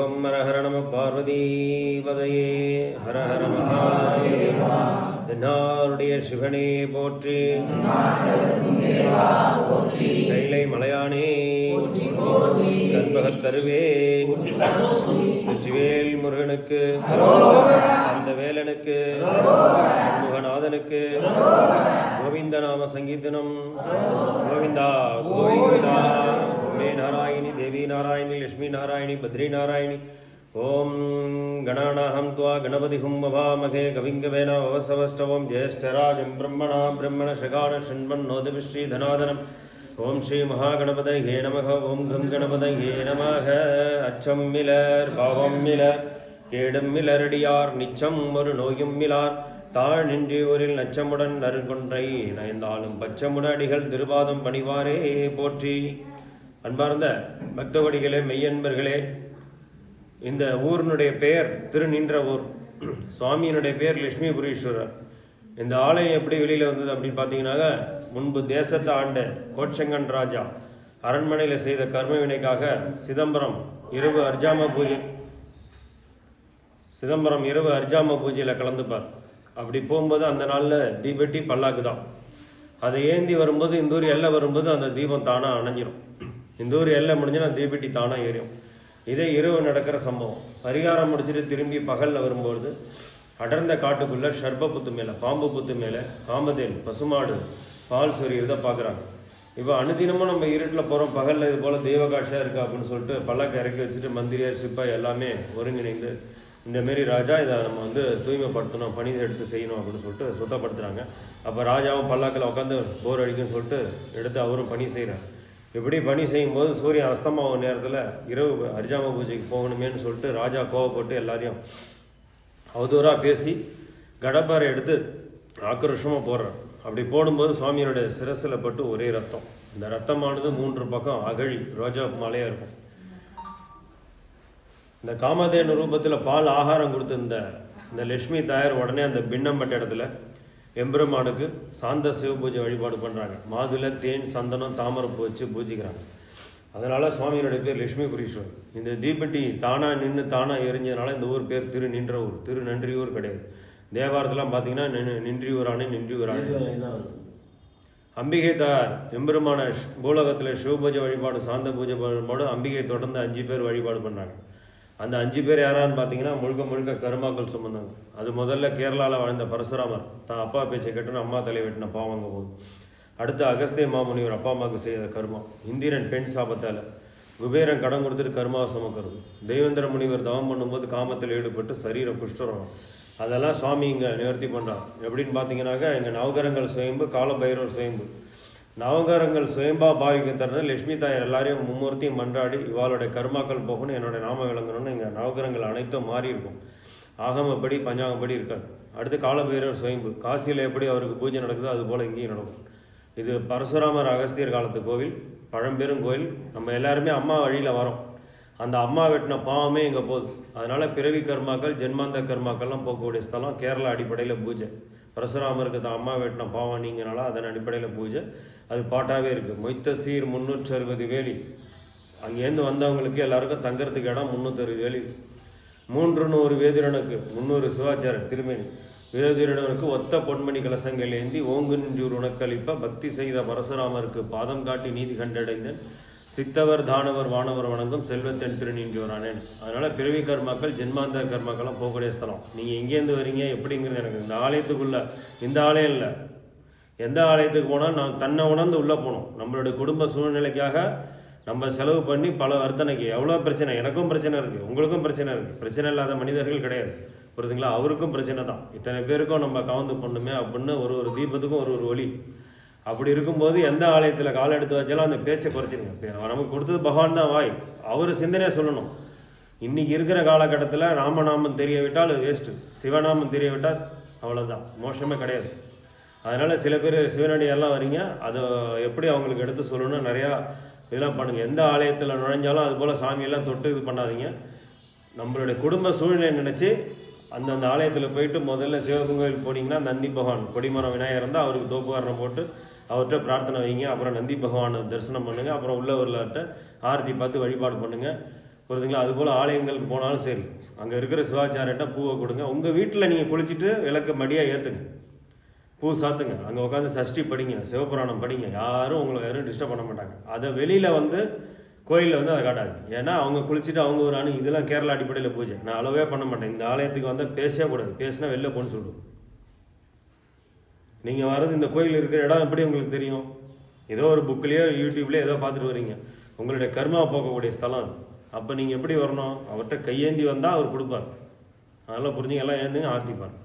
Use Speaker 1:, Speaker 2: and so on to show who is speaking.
Speaker 1: ஓம் ஹர ஹர நம பார்வதீபதையே ஹர ஹர மகாதேவா. தென்னாருடைய சிவனே போற்றி, கைலை மலையானே கற்பகத் தருவே, வெற்றிவேல் முருகனுக்கு, அந்த வேலனுக்கு, சண்முகநாதனுக்கு, கோவிந்த நாம சங்கீர்த்தனம். கோவிந்தா கோவிந்தா. மே நாராயணி தேவி நாராயணி லட்சுமி நாராயணி பத்ரி நாராயணி. ஓம் கணாநாஹம் த்வா கணபதிஹும் வவாமகே கவிங்கவேன வவசவஸ்டவம் ஜேஷ்டராஜம் பிரம்மணா பிரம்மண ஷகான ஷண்மன்னோதவி ஸ்ரீதனாதனம். ஓம் ஸ்ரீ மகாகணபதையே நமக. ஓம் கம் கணபதையே நமக. அச்சம் மிலர் பாவம் மிலர் கேடும் மிலரடியார் நிச்சம் ஒரு நோயும் மிலார் தாழ் நின்றியூரில் நச்சமுடன் நறுகொன்றை நயந்தாலும் பச்சமுடடிகள் திருபாதம் பணிவாரே போற்றி. அன்பார்ந்த பக்தவடிகளே, மெய்யன்பர்களே, இந்த ஊரினுடைய பெயர் திருநின்ற ஊர். சுவாமியினுடைய பெயர் லட்சுமிபுரீஸ்வரர். இந்த ஆலயம் எப்படி வெளியில் வந்தது அப்படின்னு பார்த்தீங்கன்னாக்க, முன்பு தேசத்தை ஆண்ட கோட்சங்கன் ராஜா அரண்மனையில் செய்த கர்ம வினைக்காக சிதம்பரம் இரவு அர்ஜாம பூஜையில் கலந்துப்பார். அப்படி போகும்போது அந்த நாளில் தீபெட்டி பல்லாக்கு தான். அதை ஏந்தி வரும்போது இந்த ஊர் எல்லை வரும்போது அந்த தீபம் தானாக அணைஞ்சிரும். இந்த ஊர் எல்லை முடிஞ்சுன்னா தீபெட்டி தானாக எரியும். இதே இரவு நடக்கிற சம்பவம். பரிகாரம் முடிச்சுட்டு திரும்பி பகலில் வரும்பொழுது அடர்ந்த காட்டுக்குள்ளே ஷர்ப புத்து மேலே, பாம்பு புத்து மேலே காமதேன் பசுமாடு பால் சொரியதை பார்க்குறாங்க. இப்போ அனுதினமும் நம்ம இருட்டில் போகிறோம், பகலில் இது போல் தெய்வ காட்சியாக இருக்குது அப்படின்னு சொல்லிட்டு பல்லாக்கு இறக்கி வச்சுட்டு மந்திரியார் சிப்பாய் எல்லாமே ஒருங்கிணைந்து இந்தமாரி ராஜா இதை நம்ம தூய்மைப்படுத்தணும், பணி எடுத்து செய்யணும் அப்படின்னு சொல்லிட்டு சுத்தப்படுத்துகிறாங்க. அப்போ ராஜாவும் பல்லாக்கில் உட்காந்து போர் அடிக்குன்னு சொல்லிட்டு எடுத்து அவரும் பணி செய்கிறார். இப்படி பணி செய்யும்போது சூரியன் அஸ்தமாகும் நேரத்தில் இரவு அர்ஜாம பூஜைக்கு போகணுமேனு சொல்லிட்டு ராஜா கோவப்பட்டு எல்லாரையும் அவதூறாக பேசி கடப்பாரை எடுத்து ஆக்ரோஷமாக போடுறார். அப்படி போடும்போது சுவாமியோட சிரசில் பட்டு ஒரே ரத்தம். இந்த ரத்தமானது 3 பக்கம் அகழி ரோஜா மாலையாக இருக்கும். இந்த காமதேனு ரூபத்தில் பால் ஆகாரம் கொடுத்து இந்த லட்சுமி தாயார் உடனே அந்த பின்னம்பட்ட இடத்துல எம்பெருமானுக்கு சாந்த சிவ பூஜை வழிபாடு பண்ணுறாங்க. மாதுளை தேன் சந்தனம் தாமரைப்பூ வச்சு பூஜிக்கிறாங்க. அதனால் சுவாமியினுடைய பேர் லட்சுமிபுரீஸ்வரர். இந்த தீபெட்டி தானாக நின்று தானாக எரிஞ்சதுனால இந்த ஊர் பேர் திரு நின்ற ஊர், திரு நன்றியூர் கிடையாது. தேவாரத்தெல்லாம் பார்த்தீங்கன்னா நின்றியூரானே நின்றியூரானே. அம்பிகை தாயார் எம்பெருமான பூலகத்தில் சிவ பூஜை வழிபாடு சாந்த பூஜை வழிபாடு அம்பிகை தொடர்ந்து 5 பேர் வழிபாடு பண்ணுறாங்க. அந்த 5 பேர் யாரான்னு பார்த்தீங்கன்னா முழுக்க கருமாக்கள் சுமந்தாங்க. அது முதல்ல கேரளாவில் வாழ்ந்த பரசுராமர் தான் அப்பா பேச்சை கேட்டுன்னு அம்மா தலை வெட்டின பாவங்க போகுது. அடுத்து அகஸ்திய மாமுனிவர் அப்பா அம்மாவுக்கு செய்த கருமா. இந்திரன் பெண் சாபத்தால், குபேரன் கடன் கொடுத்துட்டு கருமாவை சுமக்கிறது. தெய்வேந்திர முனிவர் தவம் பண்ணும்போது காமத்தில் ஈடுபட்டு சரீர குஷ்டரம். அதெல்லாம் சுவாமி இங்கே நிவர்த்தி பண்ணுறாங்க. எப்படின்னு பார்த்தீங்கன்னாக்கா, இங்கே நவகரங்கள் சுயம்பு, காலபைரவர் சுயம்பு. நவகரங்கள் சுயம்பா பாவிக்க தருது லட்சுமி தாயார் எல்லாரையும் மும்மூர்த்தியும் மன்றாடி இவாளுடைய கர்மாக்கள் போகணும், என்னுடைய நாம விளங்கணும்னு இங்கே நவகரங்கள் அனைத்தும் மாறி இருக்கும். ஆகமப்படி பஞ்சாங்கப்படி இருக்காது. அடுத்து காலபைரவர் சுயம்பு. காசியில் எப்படி அவருக்கு பூஜை நடக்குதோ அது போல் இங்கேயும் நடக்கும். இது பரசுராமர் அகஸ்தியர் காலத்து கோவில், பழம்பெரும் கோவில். நம்ம எல்லாருமே அம்மா வழியில் வரோம். அந்த அம்மா வெட்டின பாவமே இங்கே போகுது. அதனால் பிறவி கர்மாக்கள் ஜென்மாந்த கர்மாக்கள்லாம் போகக்கூடிய ஸ்தலம். கேரளா அடிப்படையில் பூஜை. பரசுராமருக்கு தான் அம்மா வெட்டின பாவம் நீங்கனால அதன் அடிப்படையில் பூஜை. அது பாட்டாகவே இருக்குது. மொய்த்த சீர் 360 வேலி. அங்கேருந்து வந்தவங்களுக்கு எல்லாருக்கும் தங்கறதுக்கு இடம் 360 வேலி. 300 வேதிரனுக்கு 300 சிவாச்சாரன் திருமேனி. வேதிரனுக்கு ஒத்த பொன்மணி கலசங்கள் ஏந்தி ஓங்கு நின்றூர் உனக்களிப்ப பக்தி செய்த பரசுராமருக்கு பாதம் காட்டி நீதி கண்டடைந்தேன். சித்தவர் தானவர் வானவர் வணங்கும் செல்வத்தென் திருநின்றோரானேன். அதனால் பிறவி கர்மாக்கள் ஜென்மாந்த கர்மாக்கள்லாம் போகக்கூடிய ஸ்தலம். நீங்கள் எங்கேருந்து வரீங்க எப்படிங்கிறது எனக்கு இந்த ஆலயத்துக்குள்ளே, இந்த ஆலயம் இல்லை, எந்த ஆலயத்துக்கு போனால் நான் தன்னை உணர்ந்து உள்ளே போகணும். நம்மளுடைய குடும்ப சூழ்நிலைக்காக நம்ம செலவு பண்ணி பல வர்த்தனைக்கு எவ்வளோ பிரச்சனை. எனக்கும் பிரச்சனை இருக்குது, உங்களுக்கும் பிரச்சனை இருக்குது. பிரச்சனை இல்லாத மனிதர்கள் கிடையாது, புரியுதுங்களா? அவருக்கும் பிரச்சனை தான். இத்தனை பேருக்கும் நம்ம கவர்ந்து பண்ணுமே அப்படின்னு ஒரு தீபத்துக்கும் ஒரு ஒளி. அப்படி இருக்கும்போது எந்த ஆலயத்தில் காலை எடுத்து வச்சாலும் அந்த பேச்சை குறைச்சிருங்க. நமக்கு கொடுத்தது பகவான் தான் வாய், அவர் சிந்தனையாக சொல்லணும். இன்றைக்கி இருக்கிற காலகட்டத்தில் ராமநாமம் தெரிய விட்டால் அது வேஸ்ட்டு, சிவநாமம் தெரிய விட்டால் அவ்வளோதான், மோசமே கிடையாது. அதனால் சில பேர் சிவனடியெல்லாம் வரீங்க, அதை எப்படி அவங்களுக்கு எடுத்து சொல்லணும் நிறையா இதெல்லாம் பண்ணுங்கள். எந்த ஆலயத்தில் நுழைஞ்சாலும் அது போல் சாமியெல்லாம் தொட்டு இது பண்ணாதீங்க. நம்மளுடைய குடும்ப சூழ்நிலை நினச்சி அந்தந்த ஆலயத்தில் போயிட்டு முதல்ல சிவகங்கை கோயில் போனீங்கன்னா நந்தி பகவான் கொடிமரம் விநாயகர் இருந்தால் அவருக்கு தோப்புகாரணம் போட்டு அவர்கிட்ட பிரார்த்தனை வைங்க. அப்புறம் நந்தி பகவானை தரிசனம் பண்ணுங்கள். அப்புறம் உள்ளவர்கள்ட்ட ஆரத்தி பார்த்து வழிபாடு பண்ணுங்கள். புரியுதுங்களா? அதுபோல் ஆலயங்களுக்கு போனாலும் சரி, அங்கே இருக்கிற சிவாச்சாரியன்ட்ட பூவை கொடுங்க. உங்கள் வீட்டில் நீங்கள் குளிச்சுட்டு விளக்க மடியாக ஏற்றுங்க, பூ சாத்துங்க, அங்கே உட்காந்து சஷ்டி படிங்க, சிவபுராணம் படிங்க. யாரும் உங்களை யாரும் டிஸ்டர்ப் பண்ண மாட்டாங்க. அதை வெளியில் வந்து கோயிலில் வந்து அதை காட்டாது. ஏன்னா அவங்க குளிச்சுட்டு அவங்க ஒரு அணு இதெல்லாம் கேரளா அடிப்படையில் பூஜை. நான் அளவே பண்ண மாட்டேன். இந்த ஆலயத்துக்கு வந்தால் பேசவே கூடாது, பேசினா வெளில போன்னு சொல்லுவோம். நீங்கள் வர்றது இந்த கோயில் இருக்கிற இடம் எப்படி உங்களுக்கு தெரியும்? ஏதோ ஒரு புக்லேயோ யூடியூப்லேயோ ஏதோ பார்த்துட்டு வரீங்க. உங்களுடைய கர்மா போக்கக்கூடிய ஸ்தலம் அது. அப்போ நீங்கள் எப்படி வரணும்? அவர்கிட்ட கையேந்தி வந்தால் அவர் கொடுப்பார். அதெல்லாம் புரிஞ்சுங்க. எல்லாம் எழுந்துங்க, ஆர்த்திப்பார்.